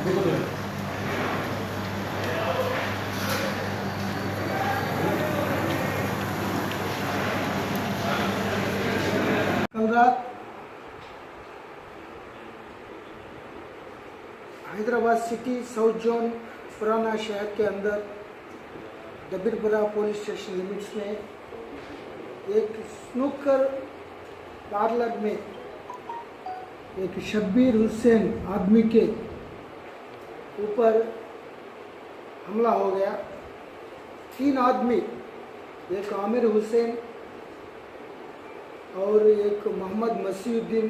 कल रात Hyderabad city south zone पुराना शहर के अंदर दबिरपुरा पुलिस स्टेशन लिमिट्स में एक स्नूकर पार्लर में एक शब्बीर हुसैन आदमी के ऊपर हमला हो गया। 3 आदमी, एक आमिर हुसैन और एक मोहम्मद मसीहुद्दीन,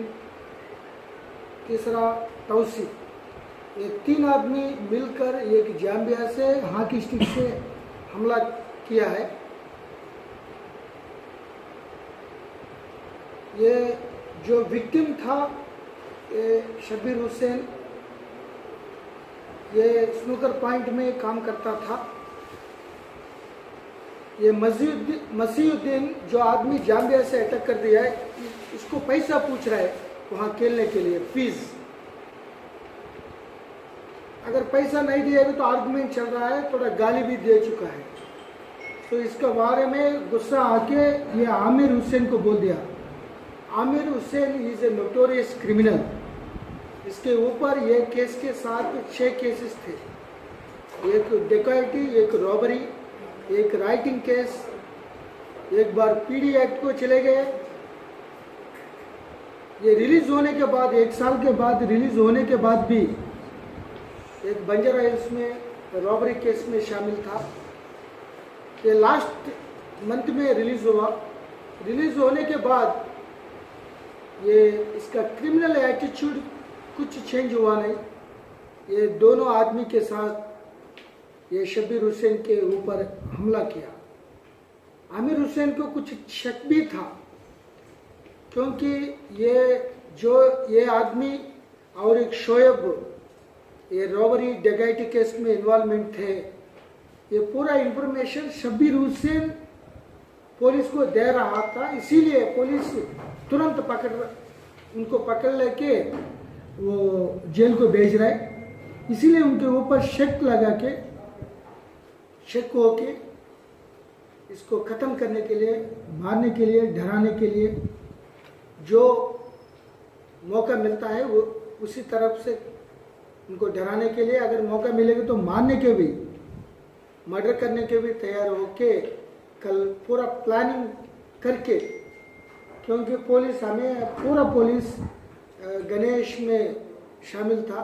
तीसरा तौसीफ, ये 3 आदमी मिलकर एक जाम्बिया से हॉकी स्टिक से हमला किया है। ये जो विक्टिम था ये शब्बीर हुसैन, ये स्नूकर पॉइंट में काम करता था। ये मसीहुद्दीन जो आदमी जाम्बिया से अटैक कर दिया है, इसको पैसा पूछ रहा है वहाँ खेलने के लिए, फीस। अगर पैसा नहीं दिया तो आर्गुमेंट चल रहा है, थोड़ा गाली भी दे चुका है। तो इसके बारे में गुस्सा आके ये आमिर हुसैन को बोल दिया। Aamir Hussain is a notorious criminal. इसके ऊपर ये केस के साथ 6 केसेस थे, एक डेकैती, एक रॉबरी, एक राइटिंग केस, एक बार पीडी एक्ट को चले गए। ये रिलीज होने के बाद, 1 साल के बाद रिलीज होने के बाद भी एक बंजारा हिल्स में रॉबरी केस में शामिल था। ये लास्ट मंथ में रिलीज हुआ। रिलीज होने के बाद ये इसका क्रिमिनल एटीट्यूड कुछ चेंज हुआ नहीं। ये दोनों आदमी के साथ ये शब्बीर हुसैन के ऊपर हमला किया। आमिर हुसैन को कुछ शक भी था, क्योंकि ये आदमी और एक शोएब ये रॉबरी डकैती केस में इन्वॉल्वमेंट थे। ये पूरा इंफॉर्मेशन शब्बीर हुसैन पुलिस को दे रहा था, इसीलिए पुलिस तुरंत उनको पकड़ लेके वो जेल को भेज रहा है। इसीलिए उनके ऊपर शक होके इसको ख़त्म करने के लिए, मारने के लिए, डराने के लिए जो मौका मिलता है वो उसी तरफ से उनको डराने के लिए, अगर मौका मिलेगा तो मारने के भी, मर्डर करने के भी तैयार होके कल पूरा प्लानिंग करके, क्योंकि पुलिस गणेश में शामिल था।